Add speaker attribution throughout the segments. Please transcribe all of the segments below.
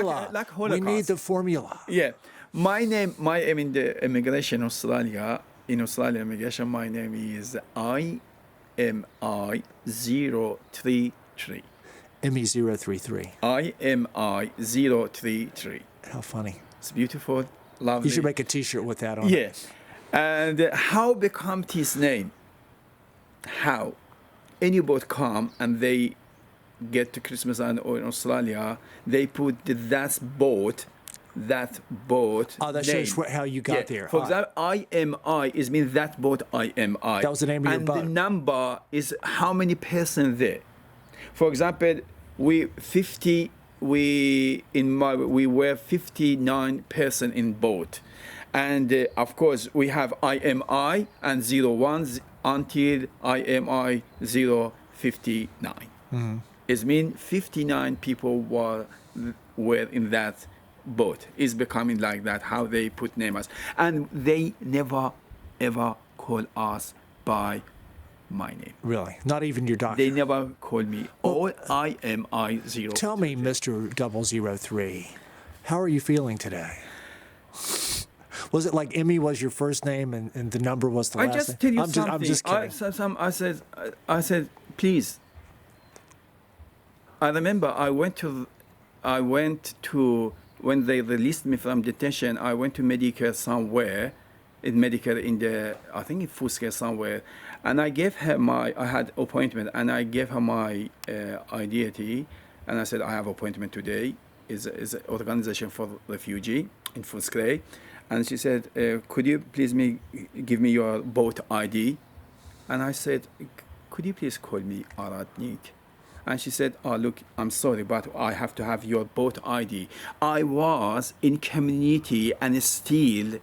Speaker 1: like
Speaker 2: We
Speaker 1: Holocaust.
Speaker 2: need the formula.
Speaker 1: Yeah, my name, in the immigration Australia, in Australian immigration, my name is IMI033.
Speaker 2: ME033.
Speaker 1: IMI033.
Speaker 2: How funny.
Speaker 1: It's beautiful, lovely.
Speaker 2: You should make a T-shirt with that on it.
Speaker 1: Yeah. And how become this name? How? Any boat come and they get to Christmas Island or in Australia, they put that boat
Speaker 2: Oh, that
Speaker 1: name.
Speaker 2: shows how you got there.
Speaker 1: For example, IMI is mean that boat IMI.
Speaker 2: That was the name of your boat.
Speaker 1: And the number is how many person there. For example, we were 59 person in boat, and of course we have IMI and 01 until IMI 059.
Speaker 2: Mm-hmm.
Speaker 1: It means 59 people were in that boat. It's becoming like that, how they put names. And they never, ever call us by my name.
Speaker 2: Really? Not even your doctor?
Speaker 1: They never call me. Or IMI 0.
Speaker 2: Tell me, Mr. 003, how are you feeling today? Was it like Emmy was your first name and the number was the last name?
Speaker 1: I just tell you something.
Speaker 2: I'm just kidding.
Speaker 1: I said, please. I remember I went to when they released me from detention. I went to Medicare somewhere, in the I think in Footscare somewhere, and I gave her I had appointment, and I gave her my identity, and I said I have appointment today. Is an organization for refugee in Footscare. And she said, could you please give me your boat ID? And I said, could you please call me Arad Nik? And she said, oh, look, I'm sorry, but I have to have your boat ID. I was in community and still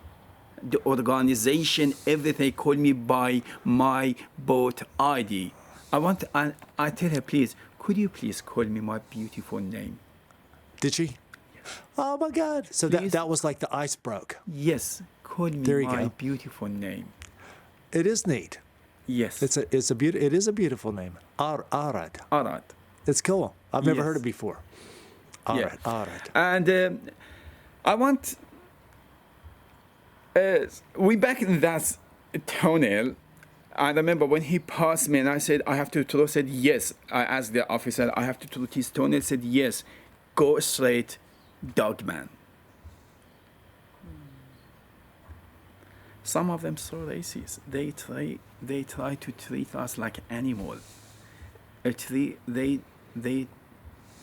Speaker 1: the organization, everything called me by my boat ID. And I tell her, please, could you please call me my beautiful name?
Speaker 2: Did she? Oh my God! So that was like the ice broke.
Speaker 1: Yes, call me my beautiful name.
Speaker 2: It is neat.
Speaker 1: Yes,
Speaker 2: it is a beautiful name. Arad.
Speaker 1: Arad.
Speaker 2: It's cool. I've never heard it before. Arad.
Speaker 1: Yeah.
Speaker 2: Arad.
Speaker 1: And I want. We back in that tunnel. I remember when he passed me, and I said I have to throw. Said yes. I asked the officer, I have to throw his tunnel. Said yes. Go straight. Dogman. Some of them so racist. They try to treat us like animal. They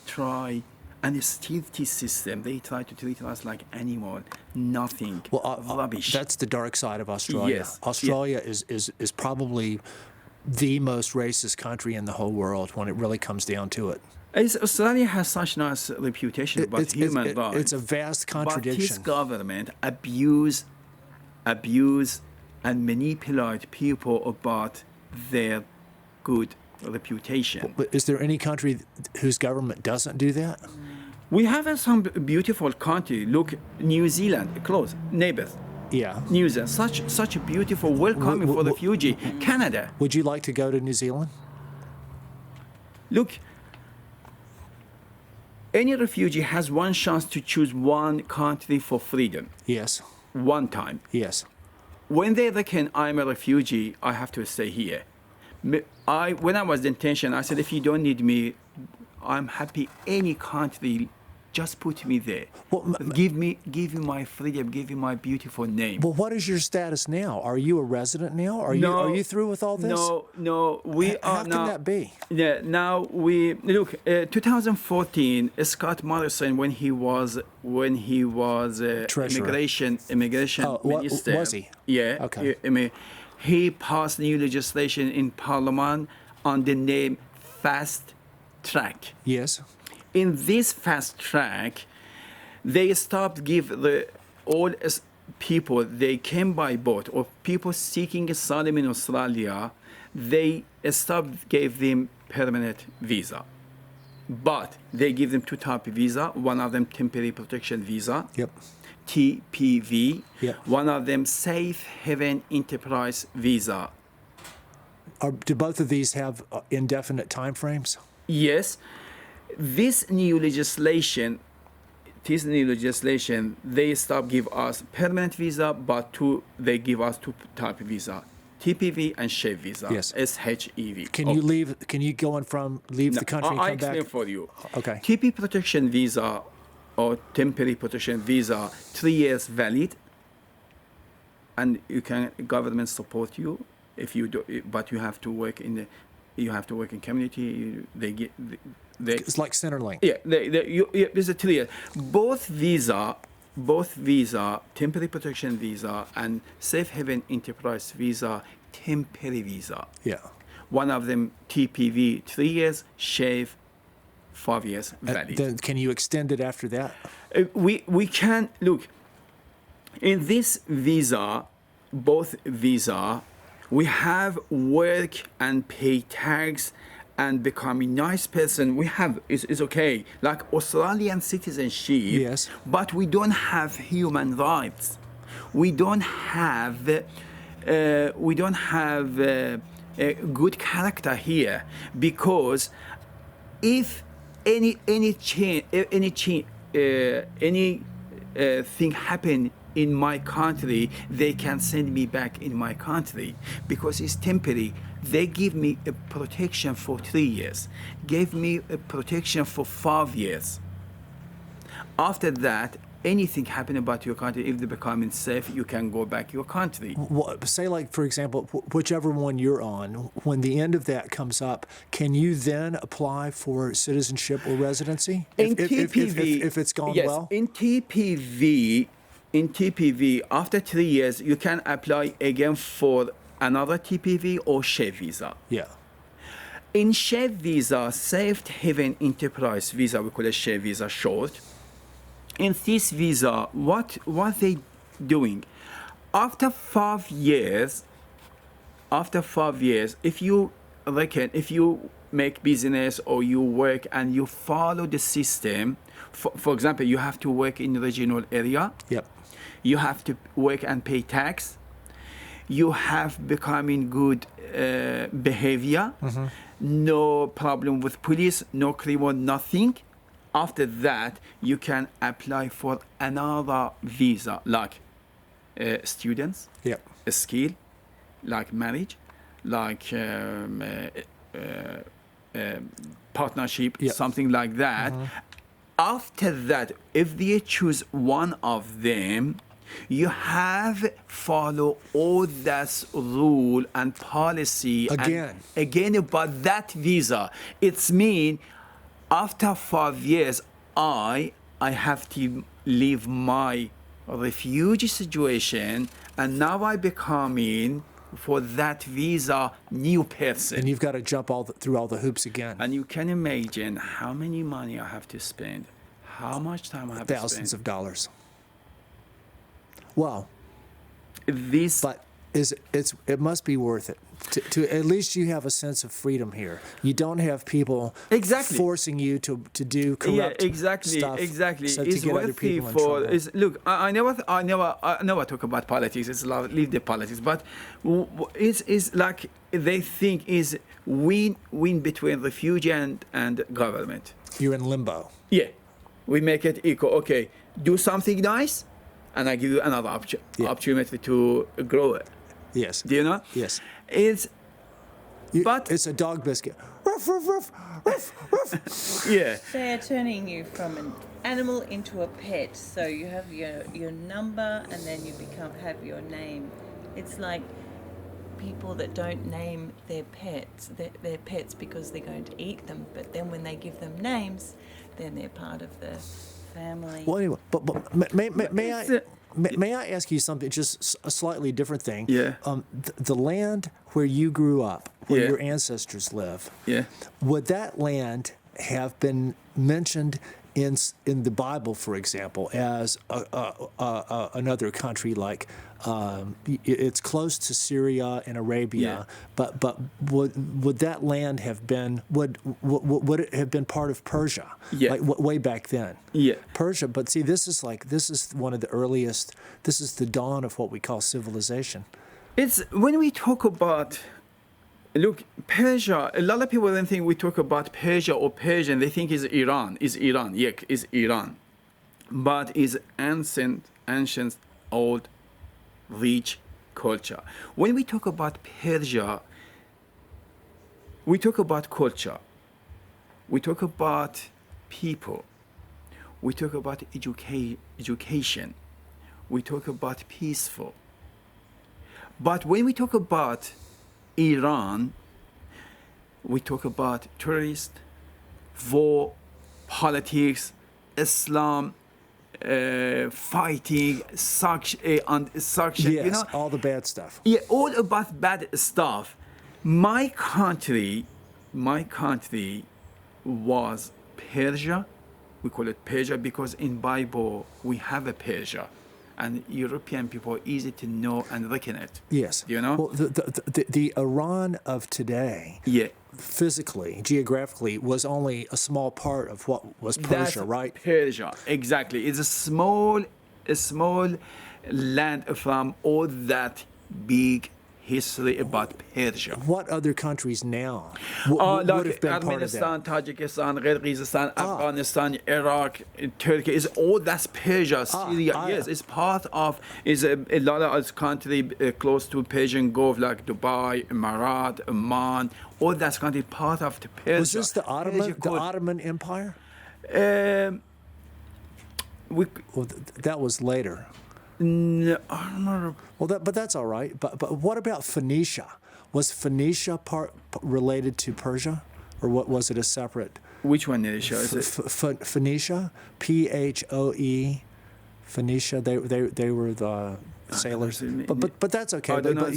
Speaker 1: try, and steal this system. They try to treat us like animal. Nothing. Rubbish.
Speaker 2: That's the dark side of Australia.
Speaker 1: Yes.
Speaker 2: Australia is probably the most racist country in the whole world when it really comes down to it.
Speaker 1: Australia has such nice reputation about human rights.
Speaker 2: It's a vast contradiction.
Speaker 1: But this government abuse and manipulate people about their good reputation.
Speaker 2: But is there any country whose government doesn't do that?
Speaker 1: We have some beautiful country. Look, New Zealand, close neighbors.
Speaker 2: Yeah.
Speaker 1: New Zealand, such a beautiful welcoming for refugee. Canada.
Speaker 2: Would you like to go to New Zealand?
Speaker 1: Look. Any refugee has one chance to choose one country for freedom.
Speaker 2: Yes.
Speaker 1: One time.
Speaker 2: Yes.
Speaker 1: When they reckon I'm a refugee, I have to stay here. When I was in detention, I said, if you don't need me, I'm happy any country, just put me there. Well, give me my freedom, give me my beautiful name.
Speaker 2: Well, what is your status now? Are you a resident now? Are you through with all this?
Speaker 1: No, we are now.
Speaker 2: How can that be?
Speaker 1: Yeah, now we look. 2014, Scott Morrison, when he was immigration minister.
Speaker 2: Was he?
Speaker 1: Yeah.
Speaker 2: Okay.
Speaker 1: He passed new legislation in Parliament on the name Fast Track.
Speaker 2: Yes.
Speaker 1: In this fast track, they stopped give all people they came by boat or people seeking asylum in Australia, they stopped gave them permanent visa. But they give them two type of visa. One of them temporary protection visa.
Speaker 2: Yep.
Speaker 1: TPV.
Speaker 2: Yep.
Speaker 1: One of them Safe Haven Enterprise visa.
Speaker 2: Do both of these have indefinite time frames?
Speaker 1: Yes. This new legislation this new legislation, they stop give us permanent visa, but they give us two type of visa, TPV and SHEV visa.
Speaker 2: Yes.
Speaker 1: SHEV.
Speaker 2: Can you leave? Can you go and leave the country and
Speaker 1: I
Speaker 2: come back?
Speaker 1: explain for you.
Speaker 2: Okay.
Speaker 1: TP protection visa or temporary protection visa, 3 years valid, and government support you if you do, but you have to work in community.
Speaker 2: It's like Centerlink.
Speaker 1: Yeah, there's a 3 years. Both visa, temporary protection visa and safe haven enterprise visa, temporary visa.
Speaker 2: Yeah.
Speaker 1: One of them TPV 3 years, SHEV 5 years valid.
Speaker 2: Then can you extend it after that?
Speaker 1: We can look in this visa, both visa. We have work and pay tax and become a nice person. We have is okay, like Australian citizenship.
Speaker 2: Yes.
Speaker 1: But we don't have human rights. We don't have a good character here, because if anything happen in my country, they can send me back in my country because it's temporary. They give me a protection for 3 years, gave me a protection for 5 years. After that, anything happen about your country, if they become unsafe, you can go back your country.
Speaker 2: Say, like, for example, whichever one you're on, when the end of that comes up, can you then apply for citizenship or residency? If it's gone
Speaker 1: yes,
Speaker 2: well?
Speaker 1: In TPV, after 3 years, you can apply again for another TPV or SHEV visa.
Speaker 2: Yeah.
Speaker 1: In SHEV visa, Safe Haven Enterprise visa, we call it SHEV visa short. In this visa, what they doing? After 5 years, if you make business or you work and you follow the system, for example, you have to work in the regional area.
Speaker 2: Yep.
Speaker 1: You have to work and pay tax. You have becoming good behavior. Mm-hmm. No problem with police, no criminal, nothing. After that, you can apply for another visa, like students,
Speaker 2: yep.
Speaker 1: A skill, like marriage, like partnership,
Speaker 2: yep.
Speaker 1: Something like that. Mm-hmm. After that, if they choose one of them, you have follow all that rule and policy again about that visa. It's mean after 5 years, I have to leave my refugee situation, and now I becoming for that visa new person.
Speaker 2: And you've got to jump through all the hoops again.
Speaker 1: And you can imagine how many money I have to spend, how much time I have to spend.
Speaker 2: Thousands of dollars. Wow.
Speaker 1: But
Speaker 2: it must be worth it. To at least you have a sense of freedom here. You don't have people forcing you to do corrupt stuff.
Speaker 1: Exactly.
Speaker 2: So
Speaker 1: it's worthy for. Look, I never talk about politics. It's leave the politics. But it's like they think is win between refugee and government.
Speaker 2: You're in limbo.
Speaker 1: Yeah, we make it equal. Okay, do something nice, and I give you another opportunity to grow it.
Speaker 2: Yes.
Speaker 1: Do you know?
Speaker 2: Yes.
Speaker 1: But
Speaker 2: it's a dog biscuit. Ruff, ruff, ruff, ruff, ruff.
Speaker 1: Yeah.
Speaker 3: They're turning you from an animal into a pet. So you have your number, and then you have your name. It's like people that don't name their pets. They're pets because they're going to eat them. But then when they give them names, then they're part of the family.
Speaker 2: Well, anyway, but may I ask you something, just a slightly different thing?
Speaker 1: Yeah.
Speaker 2: The land where you grew up, where your ancestors live, would that land have been mentioned in the Bible, for example, as another country like it's close to Syria and Arabia, but would that land have been would it have been part of Persia? Like way back then.
Speaker 1: Yeah.
Speaker 2: Persia, but see, this is one of the earliest. This is the dawn of what we call civilization.
Speaker 1: It's when we talk about. Look, Persia, a lot of people don't think we talk about Persia or Persian. They think it's Iran. Yeah, it's Iran. but is ancient, old, rich culture. When we talk about Persia, we talk about culture, we talk about people, we talk about education, we talk about peaceful. But when we talk about Iran, we talk about terrorist, war, politics, Islam, fighting, suction,
Speaker 2: Yes, all the bad stuff.
Speaker 1: Yeah, all about bad stuff. My country was Persia. We call it Persia because in Bible we have a Persia, and European people easy to know and reckon it.
Speaker 2: Yes.
Speaker 1: You know?
Speaker 2: Well, the Iran of today,
Speaker 1: Yeah.
Speaker 2: physically, geographically, was only a small part of what was Persia,
Speaker 1: That's
Speaker 2: right?
Speaker 1: Persia, exactly. It's a small land from all that big history about Persia.
Speaker 2: What other countries now would
Speaker 1: Like
Speaker 2: have been part of that?
Speaker 1: Armenian, Tajikistan, Kyrgyzstan, Afghanistan, Iraq, Turkey, is all that's Persia, Syria. Yes, it's part of, is a lot of country close to Persian Gulf, like Dubai, Emirat, Oman, all that's country part of the Persia.
Speaker 2: Was this the Ottoman Empire? Well, that was later.
Speaker 1: No, I don't know.
Speaker 2: Well, but that's all right. But what about Phoenicia? Was Phoenicia related to Persia, or what was it a separate?
Speaker 1: Which one did it show?
Speaker 2: Phoenicia, Phoe, Phoenicia. They were the sailors. But that's okay.
Speaker 1: I don't know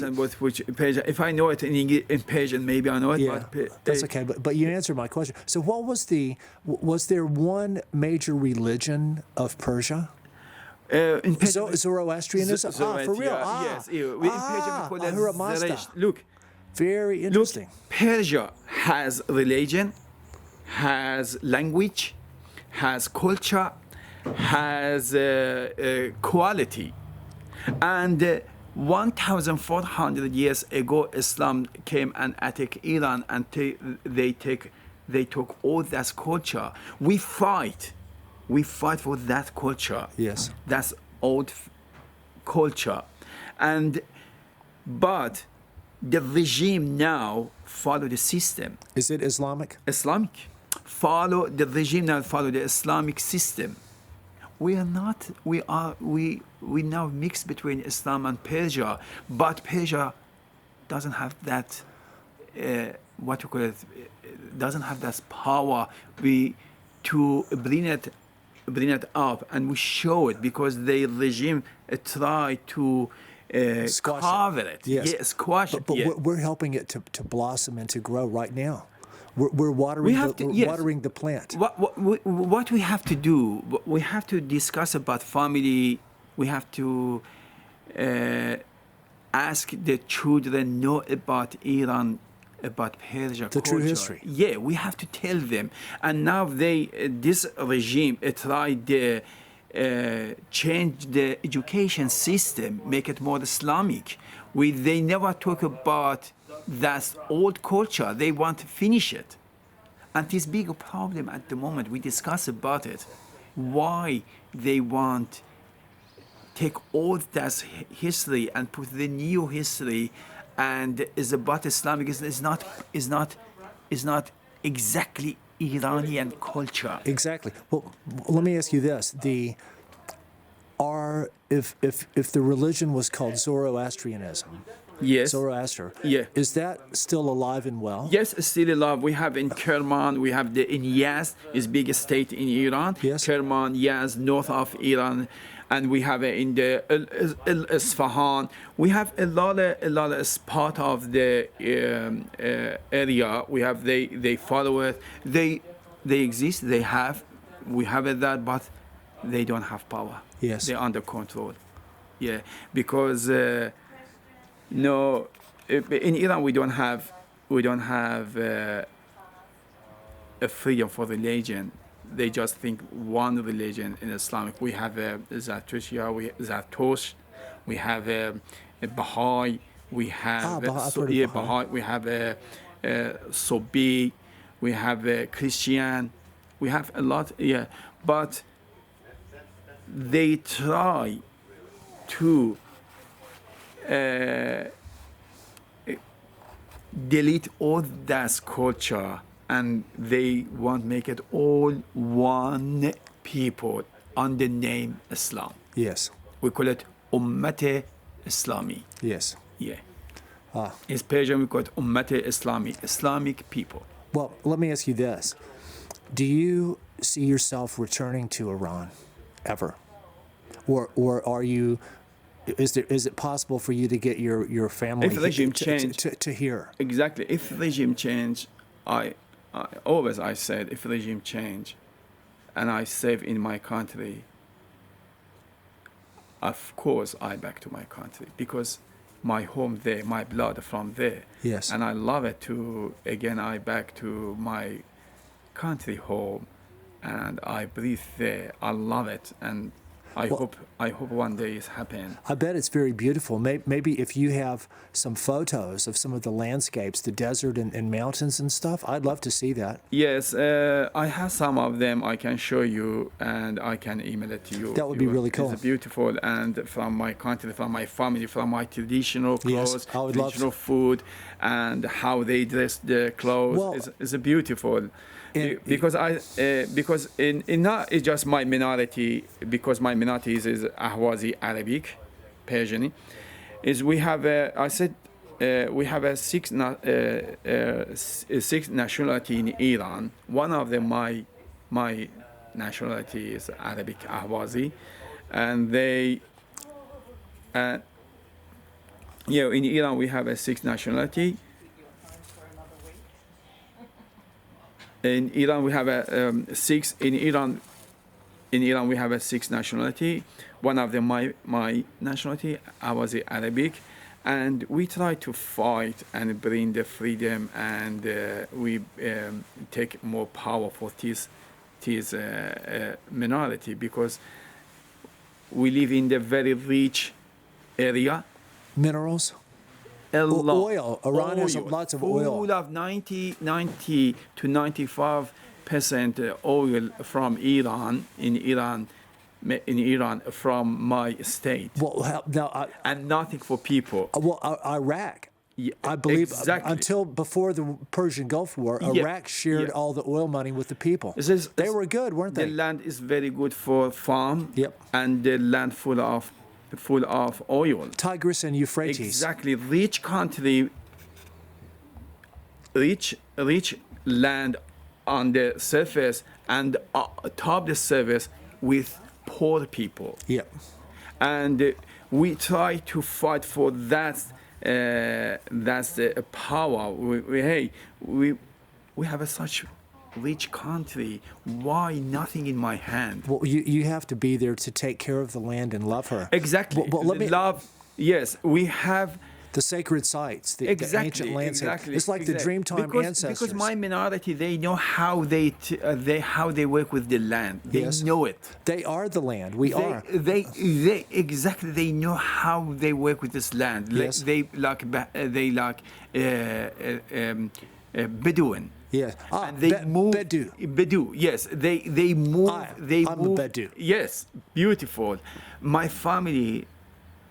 Speaker 1: which Persian. If I know it in English, in Persian, maybe I know it.
Speaker 2: Yeah, that's okay. But you answered my question. So what was was there one major religion of Persia?
Speaker 1: In Persian,
Speaker 2: Zoroastrianism? For real?
Speaker 1: Yes. In Persian, we call it Zeresh. Look.
Speaker 2: Very interesting.
Speaker 1: Look, Persia has religion, has language, has culture, has quality. And 1,400 years ago, Islam came and attacked Iran, and they took all that culture. We fight for that culture.
Speaker 2: Yes.
Speaker 1: That's old culture. But the regime now follow the system.
Speaker 2: Is it Islamic?
Speaker 1: Islamic. The regime now follow the Islamic system. We now mix between Islam and Persia, but Persia doesn't have that, doesn't have that power to bring it up, and we show it because the regime try to cover it.
Speaker 2: Yes.
Speaker 1: Yeah, squash
Speaker 2: it. But we're helping it to blossom and to grow right now. We're watering watering the plant.
Speaker 1: What we have to do, we have to discuss about family. We have to ask the children know about Iran, about Persia
Speaker 2: the
Speaker 1: culture.
Speaker 2: True history.
Speaker 1: Yeah, we have to tell them. And now this regime tried to change the education system, make it more Islamic. They never talk about that old culture. They want to finish it. And this big problem at the moment, we discuss about it. Why they want take all that history and put the new history and is about Islamic. Is not exactly Iranian culture.
Speaker 2: Exactly. Well, let me ask you this: if the religion was called Zoroastrianism,
Speaker 1: yes,
Speaker 2: Zoroaster,
Speaker 1: yeah,
Speaker 2: is that still alive and well?
Speaker 1: Yes, it's still alive. We have in Kerman, we have in Yazd, is biggest state in Iran.
Speaker 2: Yes.
Speaker 1: Kerman, Yazd, north of Iran. And we have in the Isfahan. We have a lot of part of the area. We have they follow it. They exist. We have that, but they don't have power.
Speaker 2: Yes,
Speaker 1: they're under control. Yeah, because no, in Iran we don't have a freedom for religion. They just think one religion in Islamic. We have Zatosh, we have a Baha'i, we have Baha'i, we have a Sobi, we have a Christian, we have a lot. Yeah, but they try to delete all that culture, and they want to make it all one people under the name Islam.
Speaker 2: Yes.
Speaker 1: We call it Ummat Islami.
Speaker 2: Yes.
Speaker 1: Yeah. In Persian, we call it Ummat Islami, Islamic people.
Speaker 2: Well, let me ask you this. Do you see yourself returning to Iran ever? Or are you, is it possible for you to get your family
Speaker 1: if regime change,
Speaker 2: to here?
Speaker 1: Exactly. If regime change, I always said, if regime change and I save in my country, of course I back to my country, because my home there, my blood from there.
Speaker 2: Yes.
Speaker 1: And I love it to, again, I back to my country home, and I breathe there. I love it, and I hope one day it's happen.
Speaker 2: I bet it's very beautiful. Maybe if you have some photos of some of the landscapes, the desert and mountains and stuff, I'd love to see that.
Speaker 1: Yes, I have some of them. I can show you, and I can email it to you.
Speaker 2: That would be really cool.
Speaker 1: It's beautiful, and from my country, from my family, from my traditional clothes,
Speaker 2: I would
Speaker 1: traditional food, and how they dress their clothes.
Speaker 2: Well,
Speaker 1: it's beautiful. Because in not it's just my minority, because my minority is Ahwazi, Arabic, Persian. Is we have we have six nationality in Iran. One of them my nationality is Arabic, Ahwazi, and they in Iran we have a six nationality. In Iran, we have six. In Iran, we have a six nationality. One of them, my nationality, I was Arabic, and we try to fight and bring the freedom, and we take more power for this minority, because we live in the very rich area.
Speaker 2: Minerals. Oil. Iran has lots of oil.
Speaker 1: Full of 90 to 95% oil from Iran, in Iran from my state.
Speaker 2: Well, now,
Speaker 1: and nothing for people.
Speaker 2: Well, Iraq. Yeah, I believe until before the Persian Gulf War, Iraq shared all the oil money with the people. They were good, weren't they?
Speaker 1: The land is very good for farm.
Speaker 2: Yep.
Speaker 1: And the land full of oil.
Speaker 2: Tigris and Euphrates.
Speaker 1: Exactly. Rich country, rich land on the surface, and top the surface with poor people.
Speaker 2: Yep.
Speaker 1: And we try to fight for that. That's the power. We have such rich country. Why nothing in my hand?
Speaker 2: Well, you have to be there to take care of the land and love her.
Speaker 1: Exactly. Love. Yes, we have
Speaker 2: the sacred sites, the ancient landscape.
Speaker 1: Exactly.
Speaker 2: It's like the Dreamtime ancestors.
Speaker 1: Because my minority, they know how they work with the land. They know it.
Speaker 2: They are the land. We are.
Speaker 1: They exactly. They know how they work with this land.
Speaker 2: Yes.
Speaker 1: They like Bedouin.
Speaker 2: Yes.
Speaker 1: And they move. Bedu. Yes. They move.
Speaker 2: I'm a Bedu.
Speaker 1: Yes. Beautiful. My family.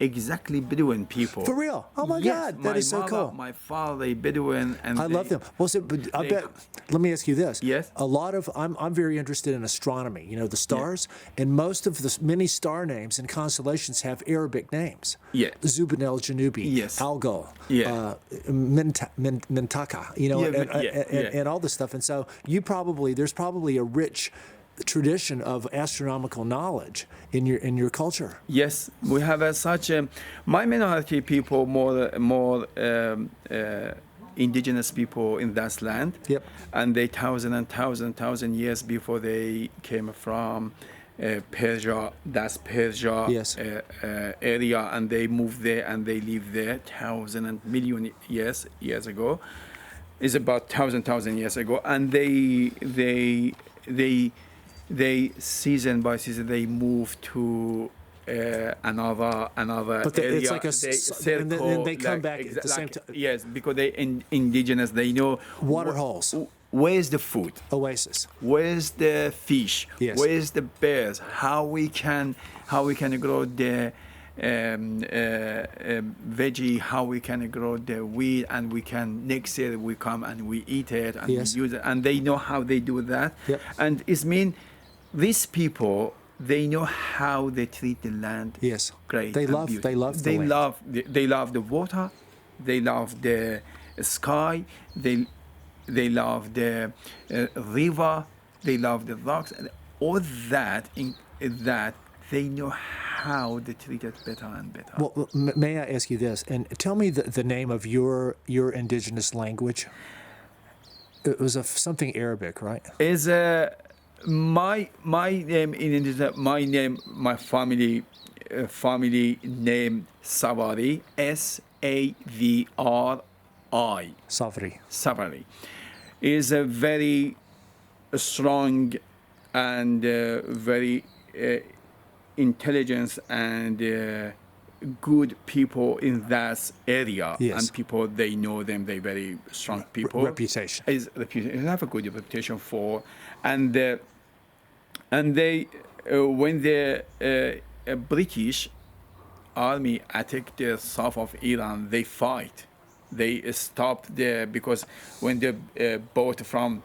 Speaker 1: Exactly, Bedouin people.
Speaker 2: For real? Oh my God, that is so cool.
Speaker 1: My father, Bedouin, and
Speaker 2: I love them. Well, but I bet. Let me ask you this.
Speaker 1: Yes.
Speaker 2: A lot of I'm very interested in astronomy. You know, the stars, and most of the many star names and constellations have Arabic names.
Speaker 1: Yeah.
Speaker 2: Zubin el Janubi.
Speaker 1: Yes.
Speaker 2: Algol.
Speaker 1: Yeah.
Speaker 2: Mintaka. You know, and all this stuff. And so there's probably a rich tradition of astronomical knowledge in your culture.
Speaker 1: Yes, we have such my minority people, more indigenous people in that land.
Speaker 2: Yep.
Speaker 1: And they thousand years before they came from Persia. That's Persia.
Speaker 2: Yes.
Speaker 1: Area, and they moved there and they live there million years ago. It's about thousand years ago, and they season by season they move to another
Speaker 2: but
Speaker 1: area.
Speaker 2: It's like a
Speaker 1: circle,
Speaker 2: and then they come back at the same time.
Speaker 1: Yes, because they indigenous. They know
Speaker 2: water holes.
Speaker 1: where's the food?
Speaker 2: Oasis.
Speaker 1: Where's the fish?
Speaker 2: Yes.
Speaker 1: Where's the bears? How we can grow the veggie? How we can grow the wheat? And we can next year we come and we eat it and
Speaker 2: Yes.
Speaker 1: we use it. And they know how they do that.
Speaker 2: Yep.
Speaker 1: And it's mean these people, they know how they treat the land.
Speaker 2: Yes.
Speaker 1: Great.
Speaker 2: They
Speaker 1: and
Speaker 2: love.
Speaker 1: beautiful.
Speaker 2: They love. The
Speaker 1: They
Speaker 2: land.
Speaker 1: love. They love the water. They love the sky. They love the river. They love the rocks. And all that in that they know how they treat it better and better.
Speaker 2: Well, may I ask you this? And tell me the name of your indigenous language. It was something Arabic, right?
Speaker 1: Is my name in Indonesia? My name, my family name Savary. Savri.
Speaker 2: Savri.
Speaker 1: Savary is a very strong and very intelligent and good people in that area.
Speaker 2: Yes.
Speaker 1: And people, they know them. They very strong people.
Speaker 2: Reputation.
Speaker 1: They have a good reputation for, and they when the British army attacked the south of Iran, they fight. They stopped there because when the boat from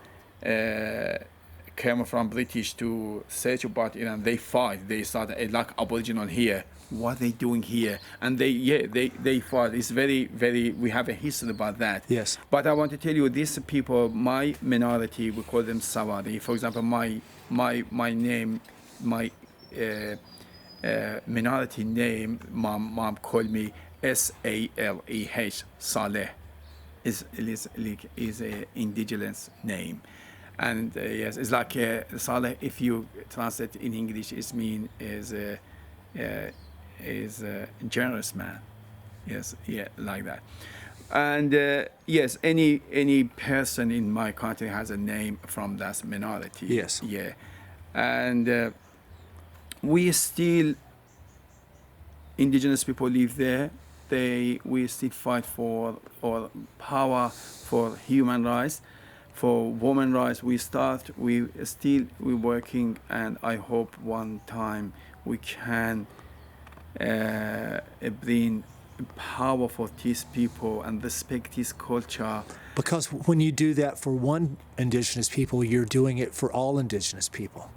Speaker 1: came from British to search about Iran, they fight. They started like Aboriginal here. What they doing here? And they fought. It's very, very. We have a history about that.
Speaker 2: Yes.
Speaker 1: But I want to tell you, these people, my minority, we call them Sawari. For example, my name, my minority name, mom called me Saleh. Saleh is a indigenous name, and yes, it's like Saleh. If you translate in English, it means is a generous man. Yes, yeah, like that. And yes, any person in my country has a name from that minority.
Speaker 2: Yes.
Speaker 1: Yeah, and we still indigenous people live there. We still fight for our power, for human rights, for women rights. We're working, and I hope one time we can bring power for these people and respect this culture.
Speaker 2: Because when you do that for one indigenous people, you're doing it for all indigenous people.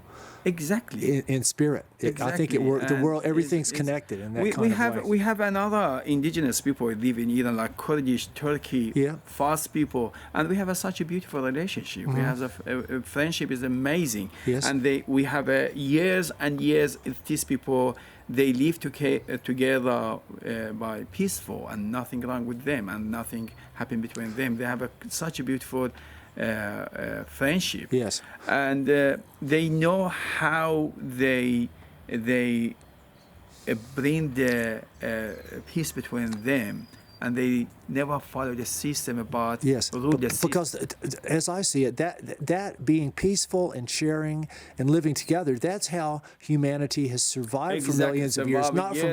Speaker 1: Exactly.
Speaker 2: In spirit.
Speaker 1: Exactly.
Speaker 2: I think the world, everything's connected in that kind of way.
Speaker 1: We have another indigenous people who live in Iran, like Kurdish, Turkey, Fars people, and we have such a beautiful relationship. Mm-hmm. We have a friendship is amazing.
Speaker 2: Yes.
Speaker 1: And we have years and years with these people. They live together by peaceful, and nothing wrong with them, and nothing happened between them. They have such a beautiful friendship.
Speaker 2: Yes.
Speaker 1: And they know how they bring the peace between them, and they never follow the system about
Speaker 2: because as I see it, that being peaceful and sharing and living together, that's how humanity has survived for millions of years,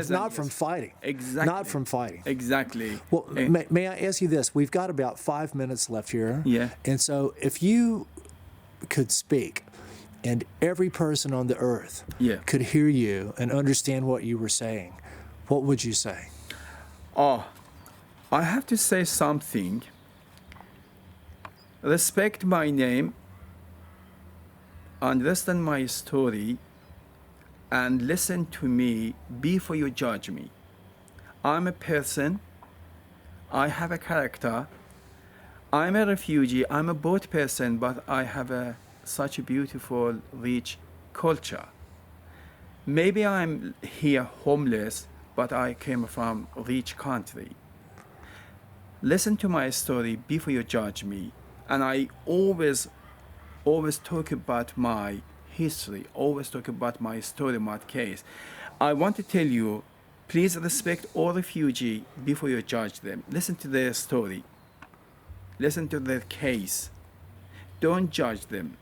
Speaker 2: not from fighting.
Speaker 1: Exactly.
Speaker 2: Not from fighting.
Speaker 1: Exactly.
Speaker 2: Well, may I ask you this? We've got about 5 minutes left here.
Speaker 1: Yeah.
Speaker 2: And so if you could speak and every person on the earth could hear you and understand what you were saying, what would you say?
Speaker 1: Oh, I have to say something. Respect my name, understand my story, and listen to me before you judge me. I'm a person. I have a character. I'm a refugee. I'm a both person, but I have such a beautiful, rich culture. Maybe I'm here homeless, but I came from a rich country. Listen to my story before you judge me. And I always talk about my history, always talk about my story, my case. I want to tell you, please respect all refugees before you judge them. Listen to their story. Listen to their case. Don't judge them.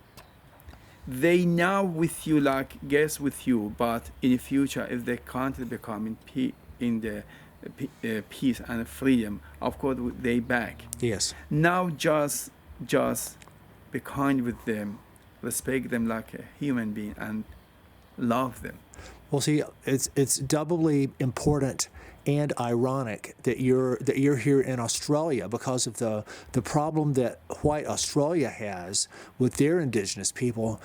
Speaker 1: They now with you, like guess with you, but in the future, if the country become in the peace and freedom, of course they back.
Speaker 2: Yes.
Speaker 1: Now just be kind with them, respect them like a human being, and love them.
Speaker 2: Well, see, it's doubly important and ironic that you're here in Australia because of the problem that white Australia has with their indigenous people.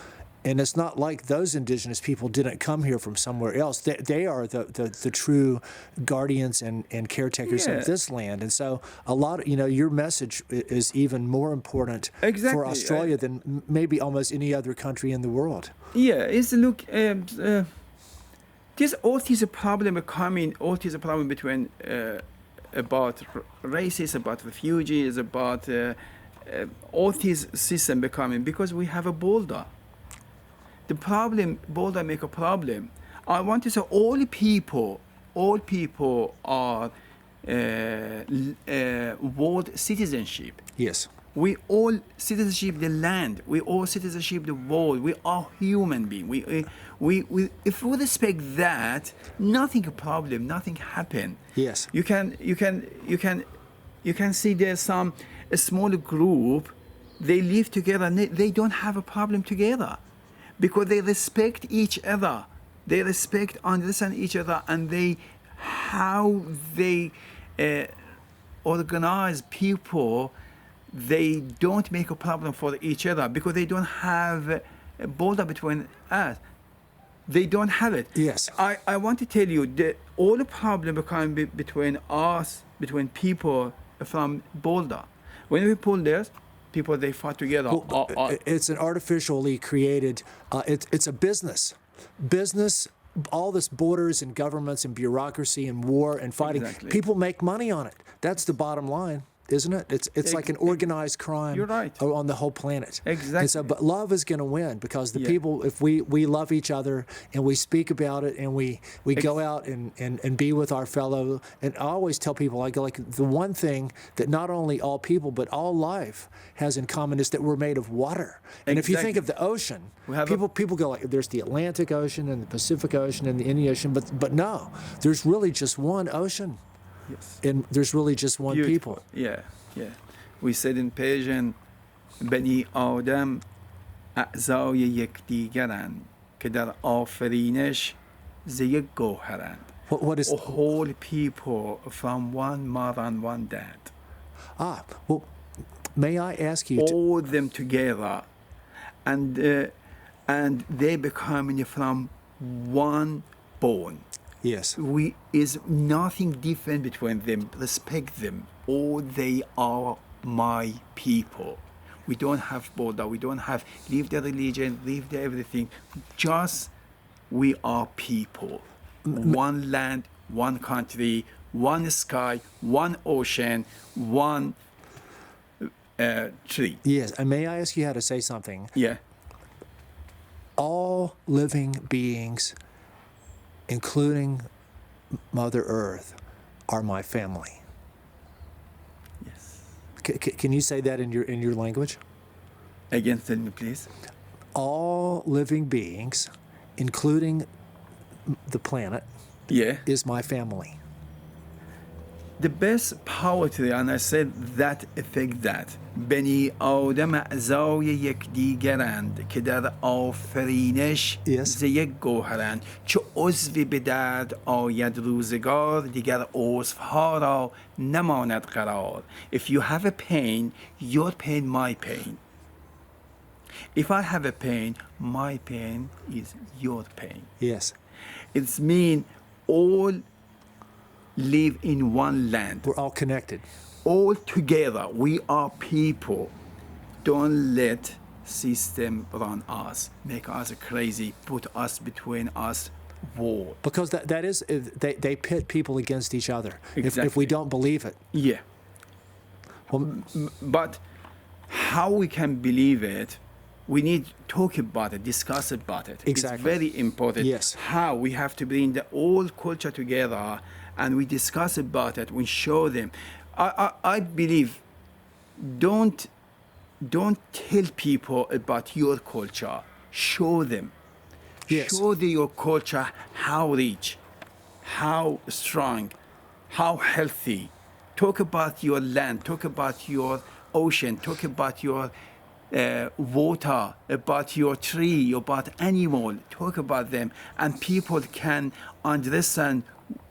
Speaker 2: And it's not like those indigenous people didn't come here from somewhere else. They are the true guardians and caretakers of this land. And so a lot of, your message is even more important for Australia than maybe almost any other country in the world.
Speaker 1: Yeah, it's look, all is a problem coming, all is a problem between about races, about refugees, about all this system becoming, because we have a border. The problem, border make a problem. I want to say all people are world citizenship.
Speaker 2: Yes.
Speaker 1: We all citizenship the land. We all citizenship the world. We are human beings. We if we respect that, nothing a problem, nothing happen.
Speaker 2: Yes.
Speaker 1: You can see there's a small group, they live together and they don't have a problem together, because they respect each other. They respect, understand each other, and how they organize people. They don't make a problem for each other because they don't have a border between us. They don't have it.
Speaker 2: Yes.
Speaker 1: I want to tell you that all the problem become between us, between people from border. When we pull this, people, they fight together.
Speaker 2: It's an artificially created, it's a business. All this borders and governments and bureaucracy and war and fighting.
Speaker 1: Exactly.
Speaker 2: People make money on it. That's the bottom line, isn't it? It's like an organized crime.
Speaker 1: You're right.
Speaker 2: On the whole planet.
Speaker 1: Exactly.
Speaker 2: And so, but love is going to win because the people, if we love each other and we speak about it and we go out and be with our fellow. And I always tell people, I go like, the one thing that not only all people but all life has in common is that we're made of water. And if you think of the ocean, people go like, there's the Atlantic Ocean and the Pacific Ocean and the Indian Ocean, but no, there's really just one ocean.
Speaker 1: Yes.
Speaker 2: And there's really just one people.
Speaker 1: Yeah. We said in Persian, بنی آدم اعضای یکدیگرند که در آفرینش ز یک گوهرند.
Speaker 2: What is
Speaker 1: whole people from one mother and one dad?
Speaker 2: Well, may I ask you
Speaker 1: all them together, and they becoming from one bone.
Speaker 2: Yes.
Speaker 1: Is nothing different between them. Respect them. All they are my people. We don't have border. We don't have leave the religion, leave the everything. Just we are people. One land, one country, one sky, one ocean, one tree.
Speaker 2: Yes. And may I ask you how to say something?
Speaker 1: Yeah.
Speaker 2: All living beings, including Mother Earth, are my family.
Speaker 1: Yes.
Speaker 2: Can you say that in your language?
Speaker 1: Again, tell me, please.
Speaker 2: All living beings, including the planet, is my family.
Speaker 1: The best poetry, and I said that affect that. بنی آدم اعضای یکدیگرند که در آفرینش ز یک گوهرند، چو عضوی به درد آید روزگار، دیگر عضوها را نماند قرار. If you have a pain, your pain, my pain. If I have a pain, my pain is your pain.
Speaker 2: Yes.
Speaker 1: It's mean all live in one land.
Speaker 2: We're all connected.
Speaker 1: All together, we are people. Don't let system run us, make us crazy, put us between us war.
Speaker 2: Because that is, they pit people against each other.
Speaker 1: Exactly.
Speaker 2: If we don't believe it.
Speaker 1: Yeah.
Speaker 2: Well,
Speaker 1: but how we can believe it, we need to talk about it, discuss about it.
Speaker 2: Exactly.
Speaker 1: It's very important.
Speaker 2: Yes.
Speaker 1: How we have to bring the whole culture together and we discuss about it, we show them. I believe don't tell people about your culture. Show them.
Speaker 2: Yes.
Speaker 1: Show your culture how rich, how strong, how healthy. Talk about your land. Talk about your ocean. Talk about your water, about your tree, about animal, talk about them, and people can understand